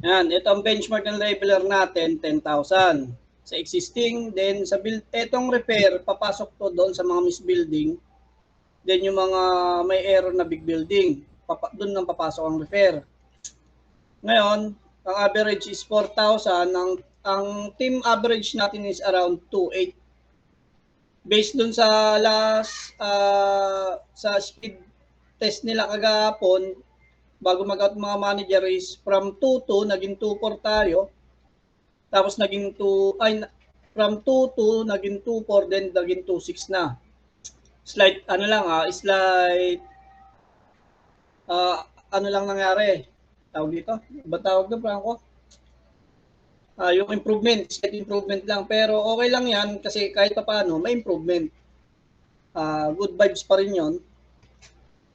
Yan, ito ang benchmark ng leveler natin, 10,000. Sa existing, then sa build, etong repair, papasok to doon sa mga misbuilding. Then yung mga may error na big building, doon nang papasok ang repair. Ngayon, ang average is 4,000. Ang team average natin is around 2,800. Based dun sa last, sa speed test nila kagahapon, bago mag-out mga manager is from 2-2, naging 2-4 tayo. Tapos naging 2, ay, from 2-2, naging 2-4, then naging 2-6 na. Slight, ano lang slight, ano lang nangyari. Tawag dito? Ba tawag doon, Franco? Yung improvement, slight improvement lang. Pero okay lang yan kasi kahit pa paano, may improvement. Good vibes pa rin yon.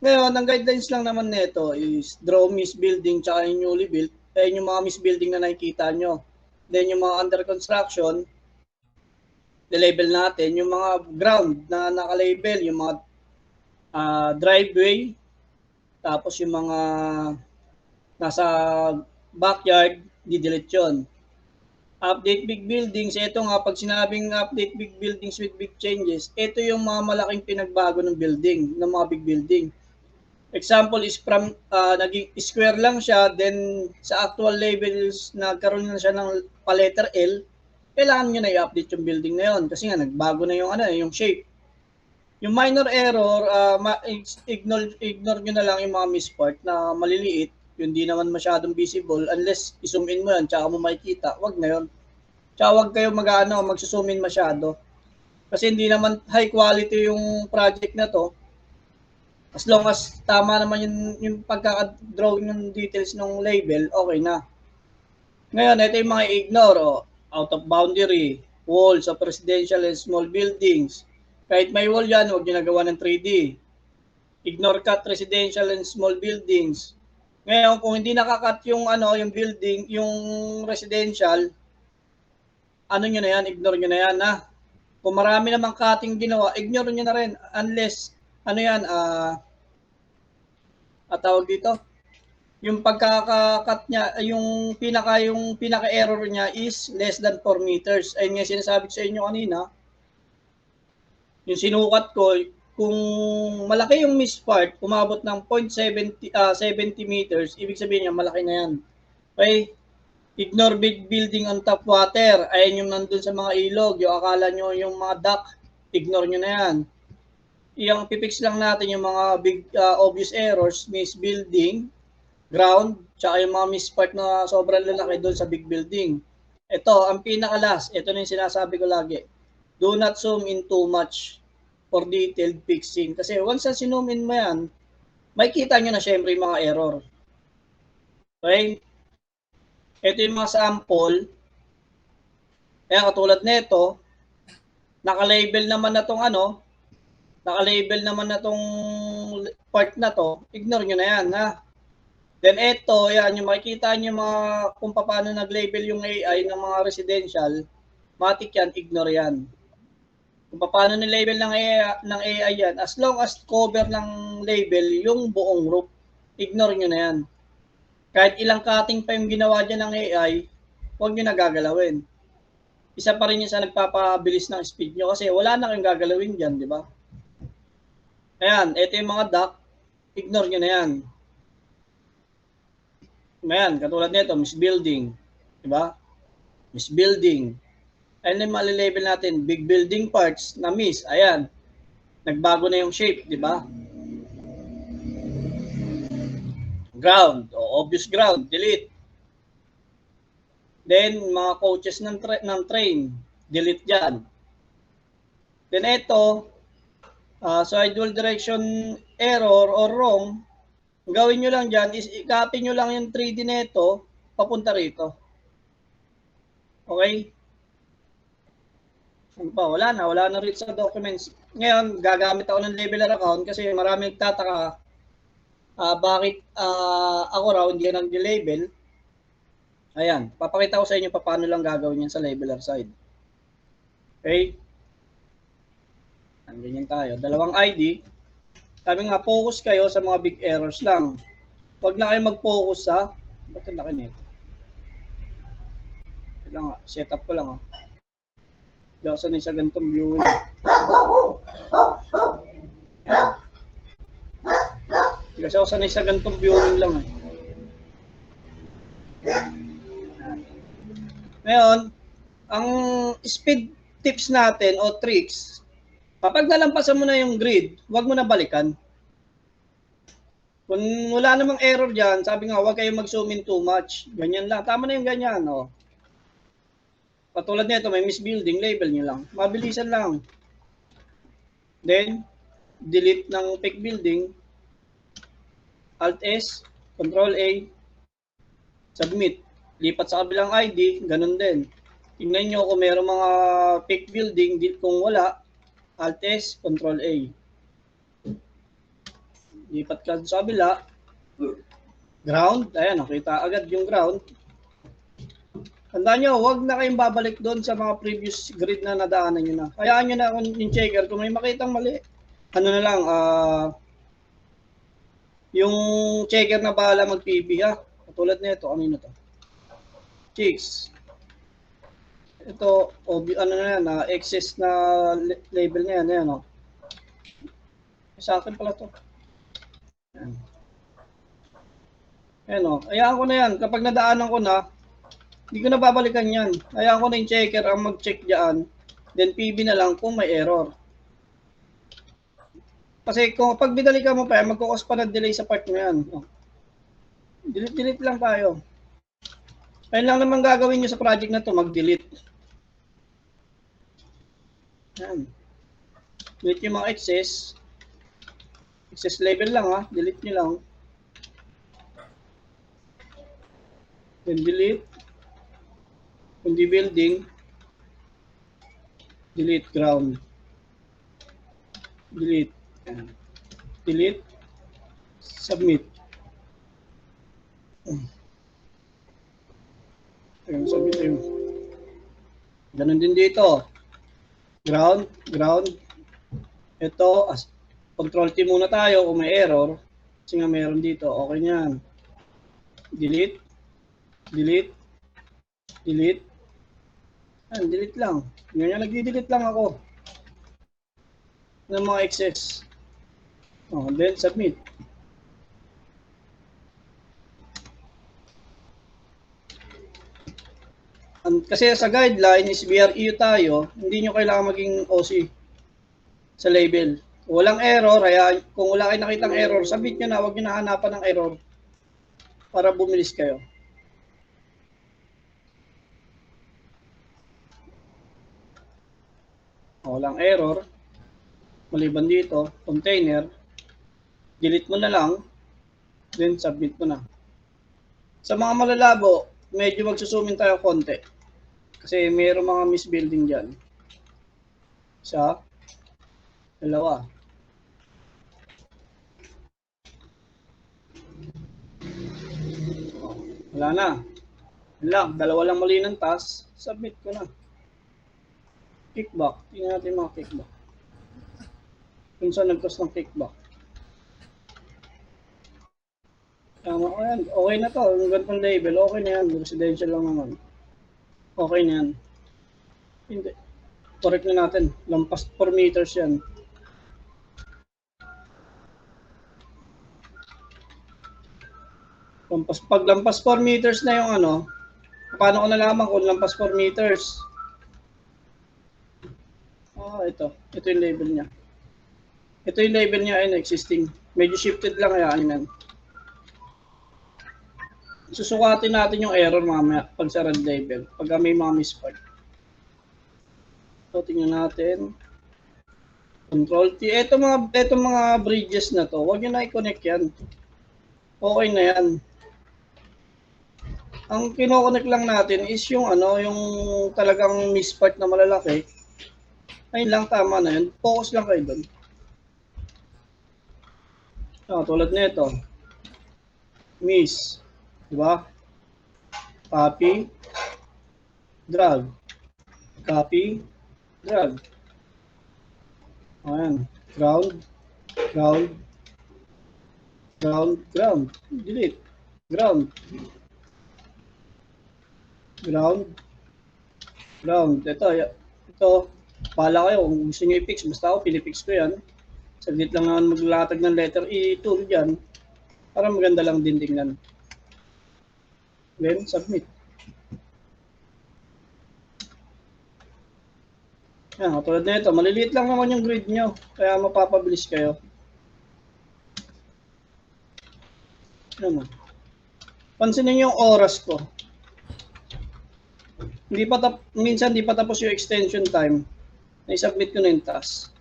Ngayon, ang guidelines lang naman nito is draw misbuilding tsaka yung newly built. Ayun yung mga misbuilding na nakikita nyo. Then yung mga under construction, label natin. Yung mga ground na naka-label, yung mga driveway, tapos yung mga nasa backyard, di-delete yun. Update big buildings, ito nga, pag sinabing update big buildings with big changes, ito yung mga malaking pinagbago ng building, ng mga big building. Example is from naging square lang siya, then sa actual levels nagkaroon na siya ng pa-letter L, kailangan niyo na i-update yung building na yun kasi nga nagbago na yung yung shape. Yung minor error, ignore nyo na lang yung mga mispart na maliliit, yung di naman masyadong visible unless i-zoom in mo yan tsaka mo makikita, wag na yun. Tsaka wag kayo magsuzoom in masyado kasi hindi naman high quality yung project na to. As long as tama naman yung pagka-drawing ng details ng label, okay na. Ngayon, ito yung mga ignore. Out of boundary, walls of residential and small buildings. Kahit may wall yan, huwag nyo nagawa ng 3D. Ignore cut residential and small buildings. Ngayon, kung hindi nakakat yung yung building, yung residential, nyo na yan, ignore nyo na yan. Kung marami namang cutting ginawa, ignore nyo na rin unless tawag dito, yung pagkaka-cut niya, yung pinaka-error niya is less than 4 meters. Ayun nga sinasabi ko sa inyo kanina. Yung sinukat ko, kung malaki yung mispart, umabot ng 0.70 meters, ibig sabihin niya malaki na yan. Okay? Ignore big building on top water. Ayun yung nandun sa mga ilog. Yung akala nyo yung mga dock, ignore nyo na yan. Yung pipix lang natin yung mga big obvious errors, misbuilding, ground, tsaka yung mga mispart na sobrang lalaki doon sa big building. Ito, ang pinaka-last, ito na yung sinasabi ko lagi. Do not zoom in too much for detailed fixing. Kasi once na sinzoom in mo yan, makikita nyo na syempre yung mga error. Okay? Ito yung mga sample. Kaya katulad nito, naka-label naman na tong naka-label naman na tong part na to, ignore nyo na yan, ha? Then ito, yan, yung makikita nyo mga kung paano nag-label yung AI ng mga residential, matik yan, ignore yan. Kung paano ni-label ng AI yan, as long as cover ng label yung buong roof, ignore nyo na yan. Kahit ilang cutting pa yung ginawa dyan ng AI, huwag nyo na gagalawin. Isa pa rin yung sa nagpapabilis ng speed nyo kasi wala na kayong gagalawin dyan, di ba? Ayan, ito yung mga dock, ignore nyo na yan. Ayan, katulad nito, misbuilding. Diba? Misbuilding. Ayan yung malilabel natin, big building parts na miss. Ayan, nagbago na yung shape, diba? Ground, obvious ground, delete. Then, mga coaches ng train, delete dyan. Then ito, side wall direction error or wrong, gawin nyo lang dyan is i-copy nyo lang yung 3D nito papunta rito. Okay? Ano pa? Wala na rito sa documents. Ngayon, gagamit ako ng leveler account kasi marami nagtataka bakit ako raw hindi nag-label. Ayan, papakita ko sa inyo paano lang gagawin yan sa leveler side. Okay? Ganyan tayo. Dalawang ID. Sabi nga, focus kayo sa mga big errors lang. Huwag na kayo mag-focus sa, ba't ang laki nito? Kailangan nga, set up ko lang ah. Hindi ako sanay sa ganitong viewing. Hindi kasi ako sanay sa ganitong viewing lang eh. Ngayon, ang speed tips natin o tricks, kapag nalampasan mo na yung grid, huwag mo na balikan. Kung wala namang error dyan, sabi nga, huwag kayong mag-zoom in too much. Ganyan lang. Tama na yung ganyan. Oh. Patulad nito, may misbuilding, label nyo lang. Mabilisan lang. Then, delete ng fake building. Alt-S, Control-A, submit. Lipat sa kabilang ID, ganun din. Tingnan nyo kung mayroong mga fake building, kung wala, Alt-S, Control-A. Lipat ka sa kabila. Ground, ayan, nakita agad yung ground. Tandaan nyo, huwag na kayong babalik doon sa mga previous grid na nadaanan nyo na. Hayaan nyo na yung checker, kung may makitang mali, ano na lang, yung checker na bahala mag-PB ha. Katulad nito, kanino to? Chicks. Ito, ano na yan, excess na label na yan, ayan o. Sa akin pala to. Ayan. Ayan o, hayaan ko na yan. Kapag nadaanan ko na, hindi ko na babalikan yan. Hayaan ko na yung checker ang mag-check dyan. Then PB na lang kung may error. Kasi kung pag binalikan mo pa, magkukos pa ng delay sa part mo yan. Delete lang tayo. Ayun lang naman gagawin nyo sa project na to, mag-delete. Yan. Delete yung mga excess. Excess label lang ha, delete nyo lang. Then delete. Kundi building. Delete ground. Delete. Delete. Submit. Ayun, submit yun. Ganun din dito. Ground, ground. Ito, control T muna tayo kung may error. Kasi nga meron dito. Okay yan. Delete. Delete. Delete. Ayan, delete lang. Ganyan, nag-delete lang ako ng mga excess. Oh, then submit. Kasi sa guideline is BREU tayo, hindi nyo kailangan maging OC sa label. Walang error, kaya kung wala kayo nakitang error, submit nyo na, huwag nyo na hanapan ng error para bumilis kayo. Walang error. Maliban dito, container, delete mo na lang, then submit mo na. Sa mga malalabo, medyo magsusumin tayo konti. Kasi mayroong mga misbuilding dyan. Isa, dalawa. Wala na. Yan lang, dalawa lang mali ng task, submit ko na. Kickback, tingnan natin mga kickback. Kung saan nag-cause ng kickback. Tama ko yan. Okay na to. Yung ganitong label, okay na yan. Residential lang naman. Okay na yan. Hindi. Correct na natin. Lampas 4 meters yan. Pag lampas 4 meters na yung ano, paano ko nalaman kung lampas 4 meters? Ito. Ito yung label niya. Ito yung label niya ay existing. Medyo shifted lang kaya yan. Susukatin natin yung error mamaya pag sa red label. Pag may mga misspot. So, tingnan natin. Control T. Ito mga bridges na to. Huwag nyo na i-connect yan. Okay na yan. Ang kino-connect lang natin is yung ano, yung talagang misspot na malalaki. Ayun lang, tama na yun. Focus lang kayo doon. Tulad nito. Miss. Diba? Copy. Drag. Copy. Drag. Ayan. Ground. Ground. Ground. Ground. Delete. Ground. Ground. Ground. Ito. Pala kayo kung gusto nyo i-fix. Basta ako, pinipix ko yan. Saglit lang naman maglatag ng letter E tool dyan. Para maganda lang din tingnan. Then, submit. Yan, katulad na ito. Maliliit lang naman yung grid nyo. Kaya mapapabilis kayo. Yan. Pansinin yung oras ko. Minsan di pa tapos yung extension time. Na-submit ko na yung task.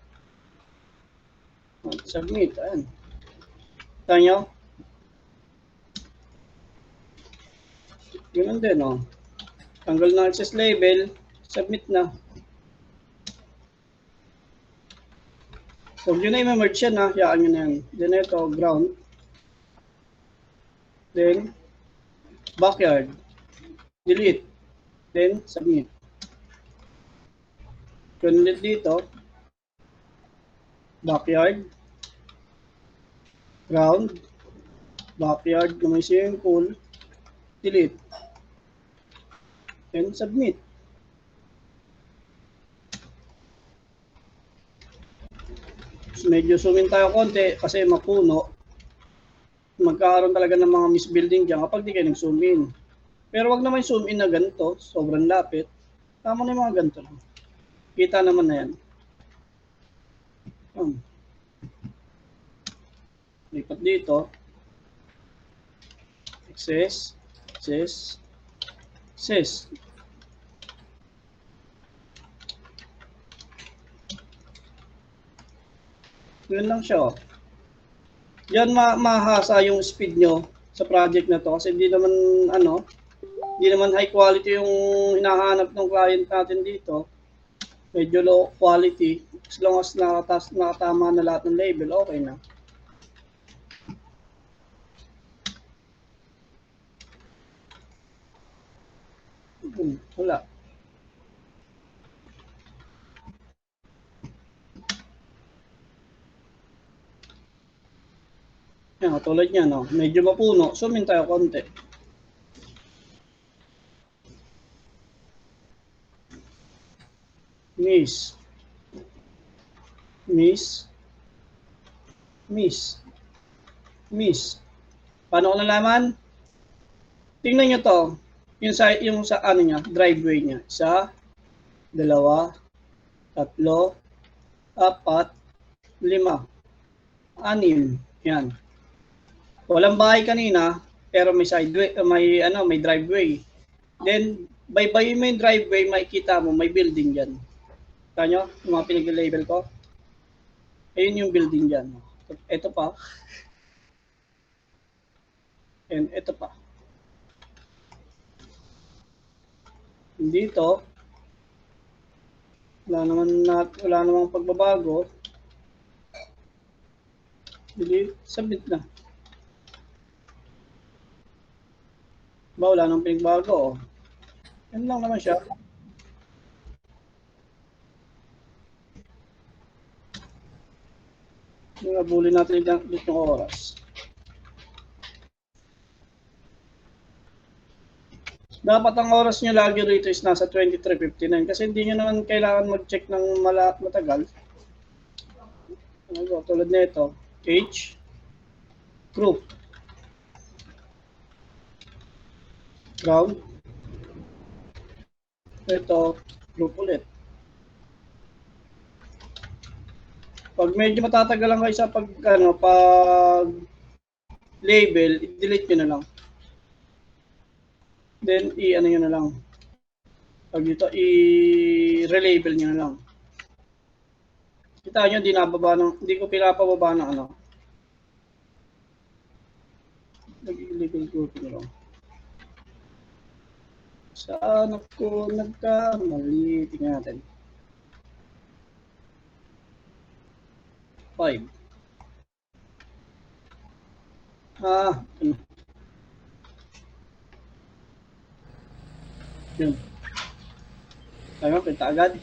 Submit. Ayan. Kita nyo? Yun din, oh. Tanggal na access label. Submit na. Huwag nyo na i-merge yan, ha. Hayaan nyo na yan. Then ito, ground. Then, backyard. Delete. Then, submit. Yun ulit dito. Backyard. Ground. Backyard na may swimming pool. Delete. Then, submit. So, medyo zoom in tayo konti kasi mapuno. Magkakaroon talaga ng mga misbuilding dyan kapag di kayo nag-zoom in. Pero wag naman zoom in na ganito, sobrang lapit. Tama na yung mga ganito lang. Kita naman na yan. Lipat dito. Access. Access. Access. Yun lang siya. Yan mahasa yung speed nyo sa project na to kasi hindi naman high quality yung hinahanap ng client natin dito. Medyo low quality. As long as nakatama na lahat ng label, okay na. Wala. Yan, tulad niya, no? Medyo mapuno. Zoom in tayo konti. Miss. Paano ko nalaman? Tingnan nyo to. Yung sa ano niya, driveway niya. 1, 2, 3, 4, 5, 6. Yan. Walang bahay kanina, pero may may driveway. Then, baybayin mo yung driveway, makikita mo, may building dyan. Kita nyo, yung mga pinag-label ko. Ayun yung building dyan. Ito pa. And ito pa. Dito, wala namang pagbabago. Delete, submit na. Wala nang pinagbago. Yan lang naman siya. Nabulin natin dito ng oras. Dapat ang oras nyo lagi rito is nasa 23:59 kasi hindi nyo naman kailangan mag-check ng matagal. Tulad na ito. Age. Group. Ground. Ito, group ulit. Pag medyo matatagalan kayo sa pag label, i-delete nyo na lang. Then i-ano nyo na lang. Pag dito, i-relabel nyo na lang. Kita nyo, hindi ko pinapababa ng ano. Nag-illegal grouping lang. Saan ako nagkamali? Tingnan natin. 5. Ano? Yun. Tayo, kita agad.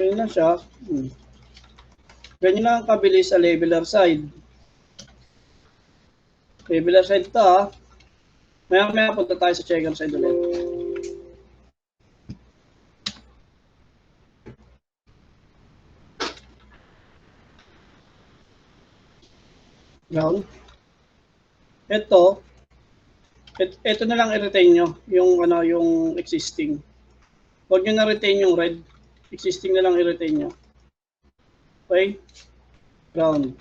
Ganyan na siya. Ganyan lang ang kabilis sa leveler side. Leveler side ito Maya punta tayo sa checker side ulit. Ground. Ito na lang i-retain nyo, yung existing. Huwag nyo na retain yung red. Existing na lang i-retain nyo. Okay? Ground.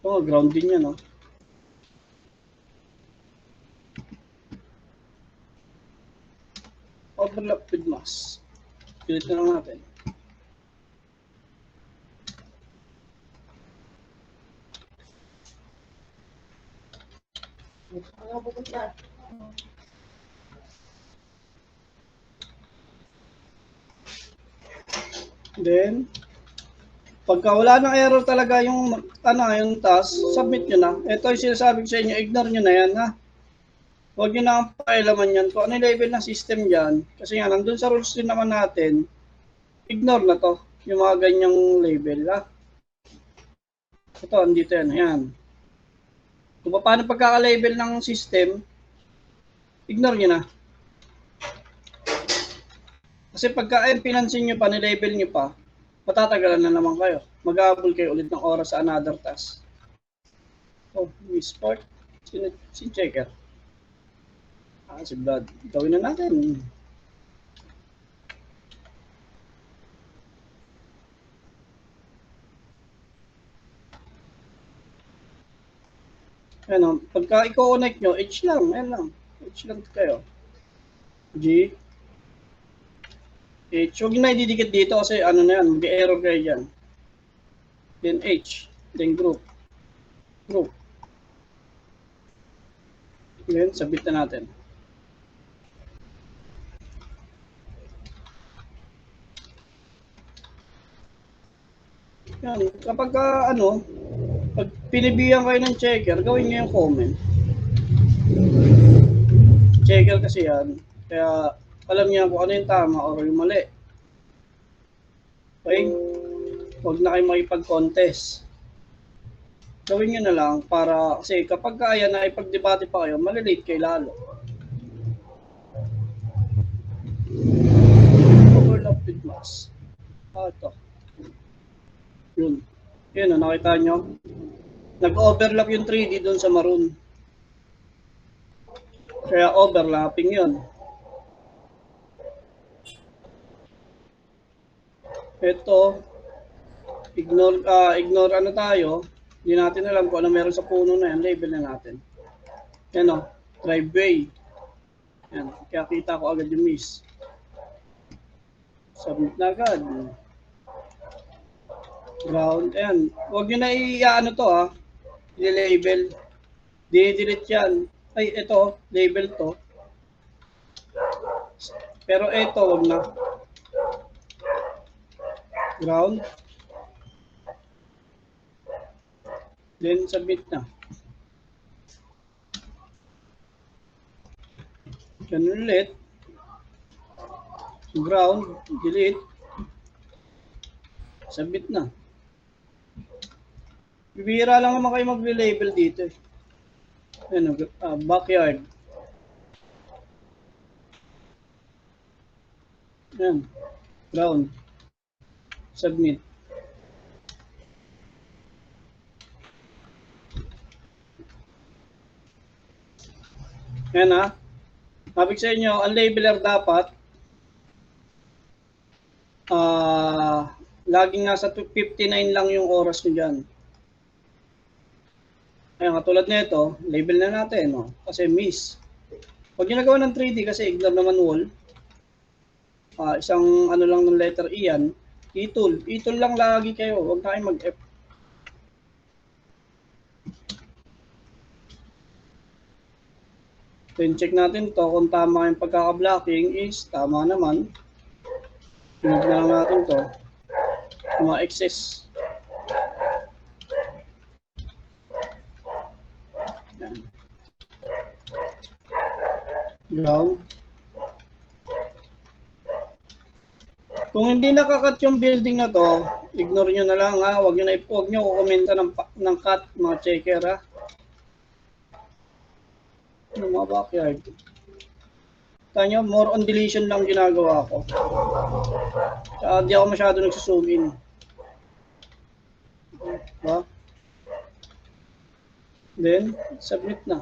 Ground din yan, no? Overlap with mask. Pilit na lang natin. Then, pagka wala ng error talaga yung task, submit nyo na. Ito yung sinasabi ko sa inyo, ignore nyo na yan, ha? Huwag nyo na ang pakialaman yan. Kung ano yung level ng system dyan, kasi nga, nandun sa rules din naman natin, ignore na to, yung mga ganyang label, ha? Ito, andito yan, ayan. Kung paano pagkaka-label ng system, ignore nyo na. Kasi pagka pinansin nyo pa, nilabel nyo pa, matatagalan na naman kayo. Mag-aabol kayo ulit ng oras sa another task. Oh, miss part. Si checker. Si Blood. Gawin na natin. Ano, pagka i-connect nyo, H lang. Ayan lang. H lang kayo. G. H. Huwag na ididikit dito kasi ano na yan, mag-error kayo dyan. Then H. Then group. Group. Then, submit na natin. Yan. Kapag pag pinibihan kayo ng checker, gawin nyo yung comment. Checker kasi yan. Kaya, alam niya kung ano yung tama o yung mali. Okay? Huwag na kayo makipag-contest. Gawin nyo na lang para, kasi kapag kaya na ipag-debate pa kayo, malilate kayo lalo. Overlap with mask. Ito. Yun. Yun, nakita nyo? Nag-overlap yung 3D doon sa maroon. Kaya overlapping yun. Ito, ignore ano tayo, hindi natin alam kung ano meron sa puno na yan, label na natin. Yan o, driveway. Yan, kaya kita ko agad yung miss. Submit na agad. Ground, ayan. Huwag nyo na i-ano to ha, i-label. Di-delete yan. Ay, ito, label to. Pero ito, huwag na. Ground. Then submit na. Ganun ulit. Ground, delete. Submit na. Bibihira lang naman kayo mag-label dito. Ano, backyard. Yan. Ground. Submit. Yan ha. Sabi sa inyo, ang labeler dapat laging nasa 59 lang yung oras nyo dyan. Ayan, katulad nito, label na natin, no? Kasi miss. Huwag nyo nagawa ng 3D kasi ignore naman wall. Isang ano lang ng letter E yan. E-tool. E-tool lang lagi kayo. Huwag na kayo mag-F. Then check natin to kung tama yung pagkaka-blocking is tama naman. Tingnan na lang natin to. Mga excess. Yan. Ground. Kung hindi nakakat yung building na to, ignore nyo na lang ha. Huwag nyo kukomenta ng cut, mga checker ha. Yung mga backyard. Kanya, more on deletion lang ginagawa ko. Di ako masyado nagsuzoom in. Diba? Then, submit na.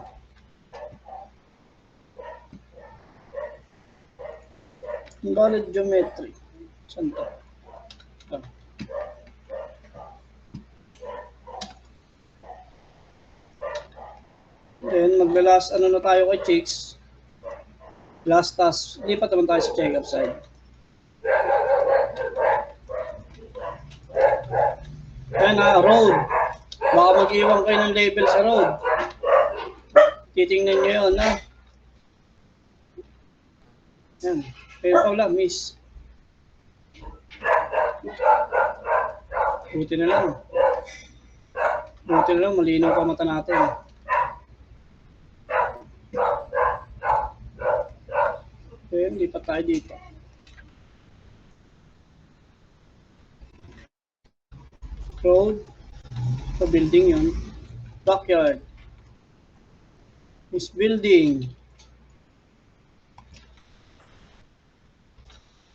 Invalid geometry. Saan to? Then, magla-last ano na tayo kay chicks. Last task. Lipat naman tayo sa check-up side. Ayan na, road. Baka mag-iwan kayo ng label sa road. Titingnan nyo yun, ha? Ayan. Kayo pa wala, miss. Buti na lang. Buti na lang, malinaw pa mata natin. Okay, lipat tayo dito. Road. So, building yun. Backyard. This building.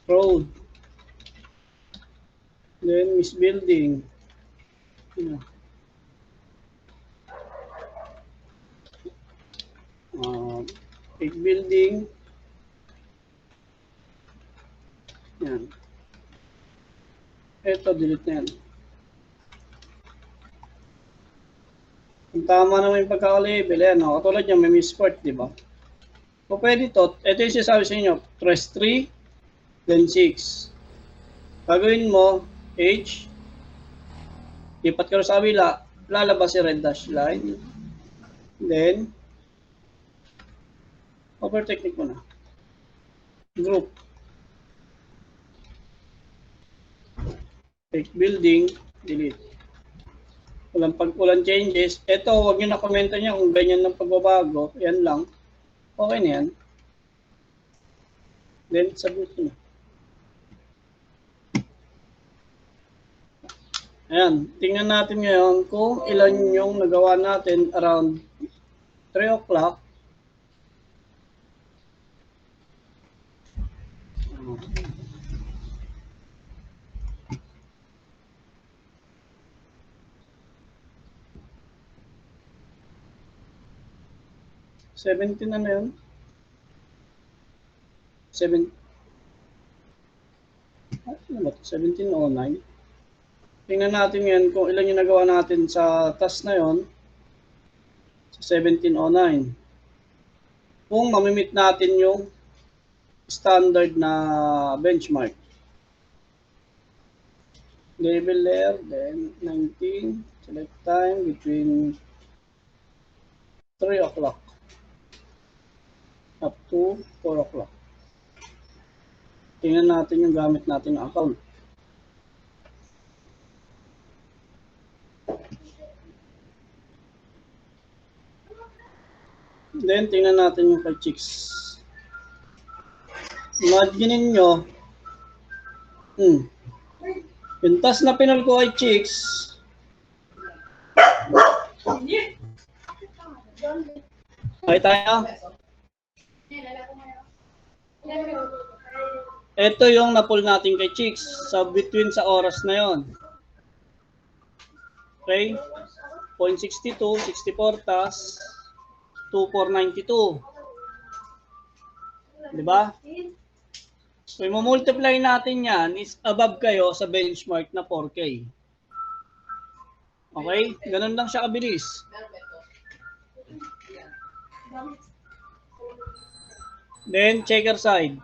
Road. Then, Miss Building. Big building. Yan. Ito, delete na yan. Kung tama naman yung pagkakalabel, yan. No? Katulad yan, may misport, di ba? So, pwede ito. Ito yung sinasabi sa inyo. Press 3, then 6. Gagawin mo, H. Lipat ka sa kabila. Lalabas si red dash line. Then, over technique mo na. Group. Take building, delete. Walang changes. Ito, huwag nyo na komento nyo kung ganyan ng pagbabago. Yan lang. Okay na yan. Then, submit nyo. Ayan. Tingnan natin ngayon kung ilan yung nagawa natin around 3 o'clock. $17 na yun. 1709. Tingnan natin yan kung ilan yung nagawa natin sa task na yon sa 1709. Kung mamimit natin yung standard na benchmark. Label layer, then 19, select time between 3 o'clock up to 4 o'clock. Tingnan natin yung gamit natin ng account. Then, tingnan natin yung kay chicks. Imagine nyo, yung task na pinol ko kay chicks, ay tayo. Ito yung napul natin kay chicks sa between sa oras na yon. Okay? 0.62, 64 task, 2492. Diba? So, i-multiply natin yan is above kayo sa benchmark na 4K. Okay? Ganun lang siya kabilis. Then, checker side.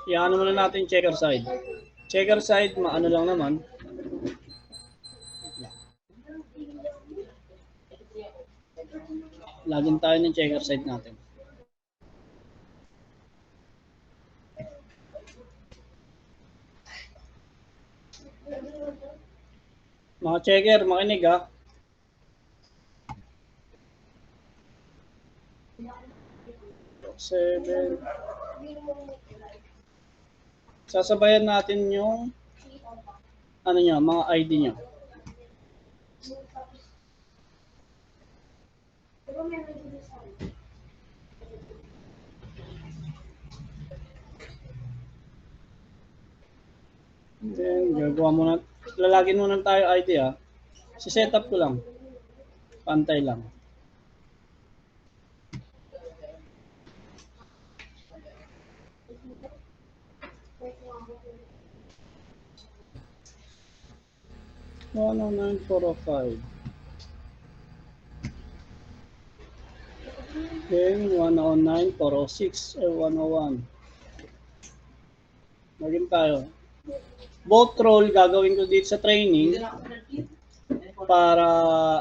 Iyan muna natin checker side. Checker side, maano lang naman. Lagyan tayo ng checker side natin. Mga checker, makinig ha. Seven. Sasabayan natin yung ano nyo, mga ID nyo. Then, gagawa muna. Lalagin muna tayo ID ha. Si-set up ko lang. Pantay lang. One oh nine four oh five. Then 109 406 or 101. Lagyan tayo. Both role gagawin ko dito sa training para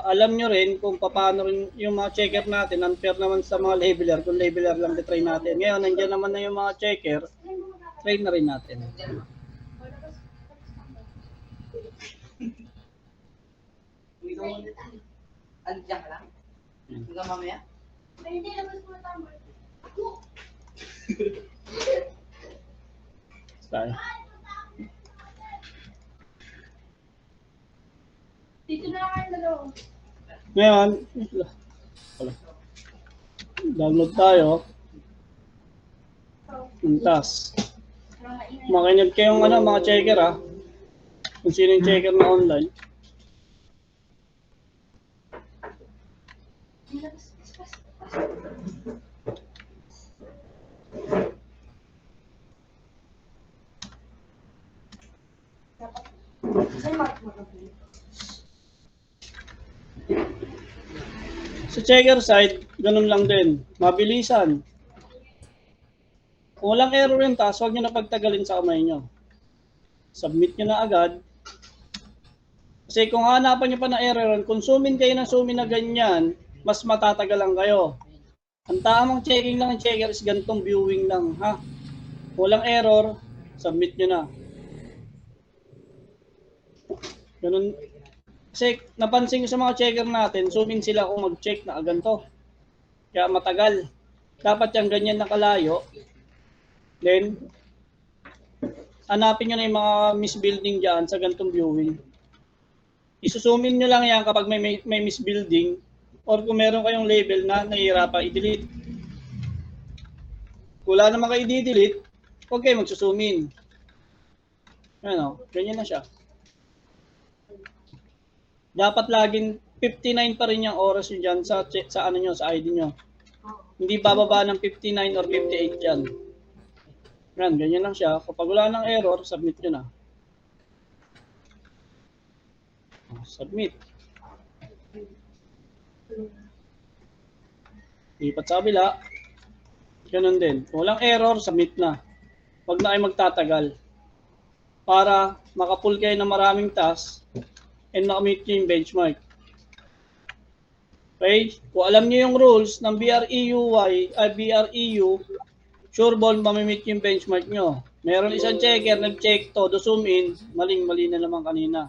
alam nyo rin kung paano rin yung mga checker natin. Unfair naman sa mga labeler kung labeler lang train natin. Ngayon, nandiyan naman na yung mga checker, train na rin natin. Andiyan ka lang? Hanggang mamaya? Hindi naman po tama. Tayo. Dito na kayo dalawa. Ngayon, download tayo. Ang task. Makinig kayong mga checker ha. Kung sino yung checker na online. Sa checker side, ganun lang din. Mabilisan. Kung walang error yung task, huwag nyo na pagtagalin sa kamay nyo. Submit nyo na agad. Kasi kung hanapan nyo pa ng error, kung zoomin kayo ng zoomin na ganyan, mas matatagalan kayo. Ang tamang checking lang ng checker is ganitong viewing lang. Ha? Kung walang error, submit nyo na. Ganun. Kasi napansin ko sa mga checker natin, zoom in sila kung mag-check na ganito. Kaya matagal. Dapat yung ganyan nakalayo. Then, hanapin nyo na yung mga misbuilding dyan sa ganitong viewing. Isuzoom in nyo lang yan kapag may misbuilding or kung meron kayong label na nahihirapan i-delete. Kung wala naman kayo i-delete, huwag kayo magsuzoom in. Ano, ganyan na siya. Dapat laging 59 pa rin yung oras nyo dyan sa ano nyo, sa ID nyo. Hindi bababa ng 59 or 58 dyan. Yan, ganyan lang siya. Kapag wala ng error, submit nyo na. Submit. Lipat sa kabila. Ganun din. Kung walang error, submit na. Huwag na kayo magtatagal. Para makapull kayo ng maraming task and makamit nyo yung benchmark. Okay? Kung alam nyo yung rules ng BREU, sure ball mamimit yung benchmark nyo. Meron isang checker, nag-check todo, zoom in, maling-mali na naman kanina.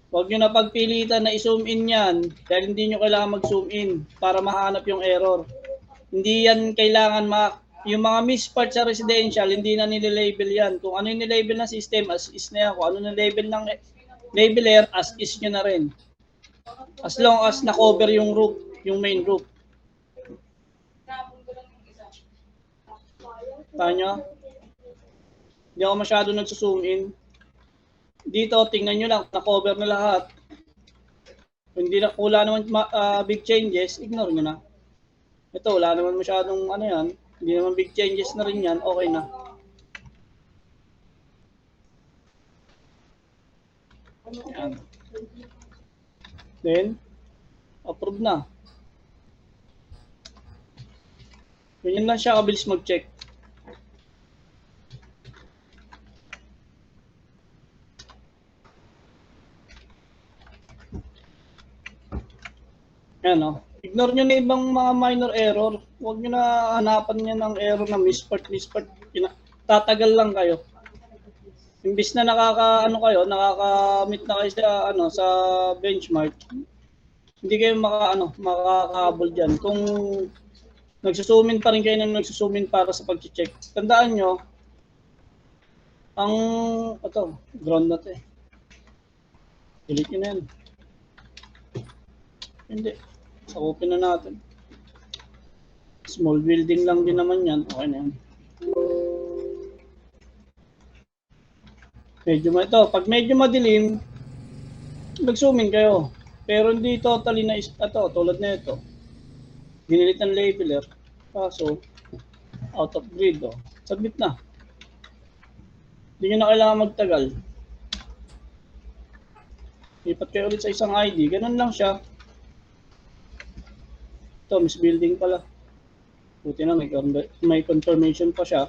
Huwag nyo na pagpilitan na i-zoom in yan dahil hindi nyo kailangan mag-zoom in para mahanap yung error. Hindi yan kailangan yung mga mispart sa residential, hindi na nililabel yan. Kung ano yung nilabel ng system, as is na yan. Kung ano nilabel ng labeler, as is nyo na rin. As long as na-cover yung roof, yung main roof. Tanya? Hindi ako masyado nagsuzoom in. Dito, tingnan nyo lang, na-cover na lahat. Hindi na, wala naman big changes, ignore nyo na. Ito, wala naman masyadong yan. Hindi naman big changes na rin yan, okay na. Yan. Then, approve na. Ganyan lang siya kabilis mag-check. Yan o. Ignore nyo na ibang mga minor error. Huwag nyo na hanapan nyo ng error na mispart. Tatagal lang kayo. Imbis na nakakamit na kayo sa sa benchmark, hindi kayo makakahabol diyan. Kung nagsusumin pa rin kayo ng nagsusumin para sa pag-check. Tandaan nyo, ground na 'to eh. Delete nyo na yan. Hindi. Sakupin na natin. Small building lang din naman yan. Okay na yan. Pag medyo madilim, mag-zoom in kayo. Pero hindi totally na tulad na ito. Dinilit ng labeler. Kaso, out of grid. Oh. Submit na. Hindi nyo na kailangan magtagal. Lipat kayo ulit sa isang ID. Ganun lang siya. Ito, misbuilding pala. Buti na may confirmation pa siya.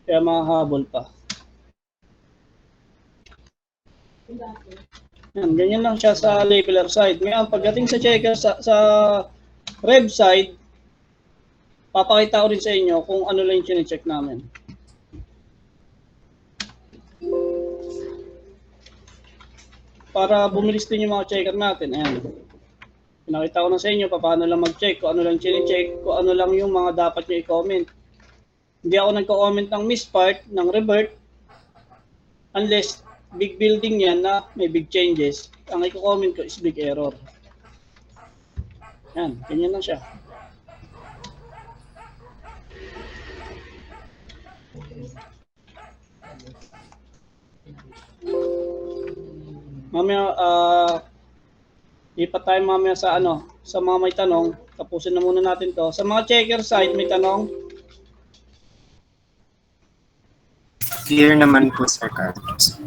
Kaya makahabol pa. Yan, ganyan lang siya sa labeler side. Ngayon, pagdating sa checker sa rev side, papakita ko rin sa inyo kung ano lang yung chine-check namin. Para bumilis din yung mga checker natin. Ayan. Pinakita ko na sa inyo paano lang mag-check, kung ano lang chine-check, kung ano lang yung mga dapat nyo i-comment. Hindi ako nagko-comment ng miss part, ng revert, unless big building yan na may big changes. Ang i-comment ko is big error. Yan, ganyan lang siya. Mamaya, lipat tayo mamaya sa sa mga may tanong. Tapusin na muna natin to. Sa mga checker side, may tanong? Clear naman po, Sir Carlos.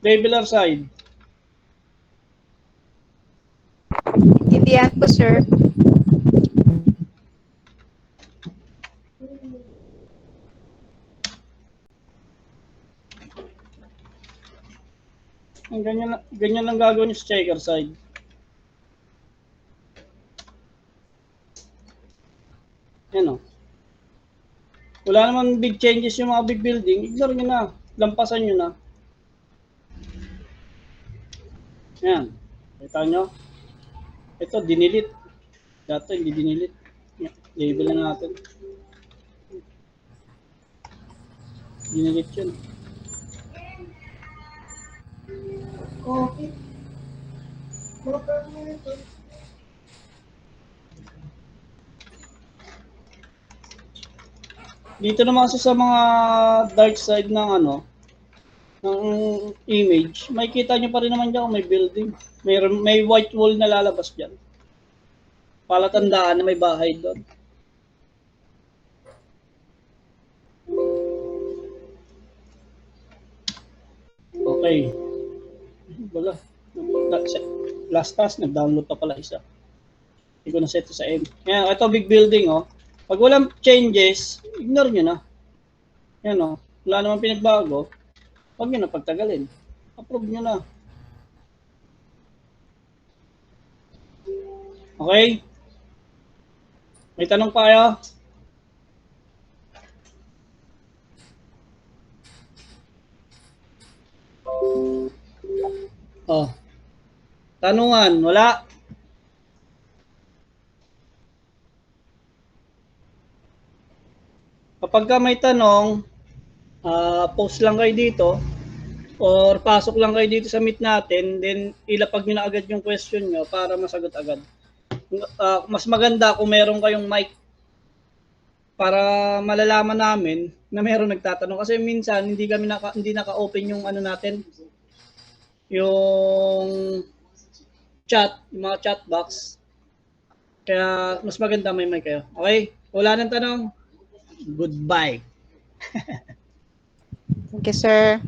Labeler side. Hindi yan po, sir. Ganyan lang gagawin sa checker side. Yan o. Wala naman big changes yung mga big building. Ignore nyo na. Lampasan nyo na. Yan. Kita nyo? Ito, dinilit. Dato, hindi dinilit. Label na natin. Dinilit yun. Okay. Dito naman sa mga dark side ng ng image, makikita nyo pa rin naman dyan kung may building. May white wall na lalabas dyan. Palatandaan na may bahay doon. Okay. Wala. Last task, nag-download pa pala isa. Hindi ko na-set sa M. Yan, ito big building, oh. Pag walang changes, ignore nyo na. Yan, oh. Wala naman pinagbago. Huwag nyo na pagtagalin. Approve nyo na. Okay? May tanong pa kayo? Oh. Tanungan, wala? Kapag ka may tanong, post lang kayo dito or pasok lang kayo dito sa meet natin, then ilapag nyo na agad yung question nyo para masagot agad. Mas maganda kung meron kayong mic para malalaman namin na meron nagtatanong kasi minsan hindi naka-open yung natin, yung chat, yung mga chat box. Kaya mas maganda may mic kayo. Okay? Wala nang tanong. Goodbye. Thank you, sir.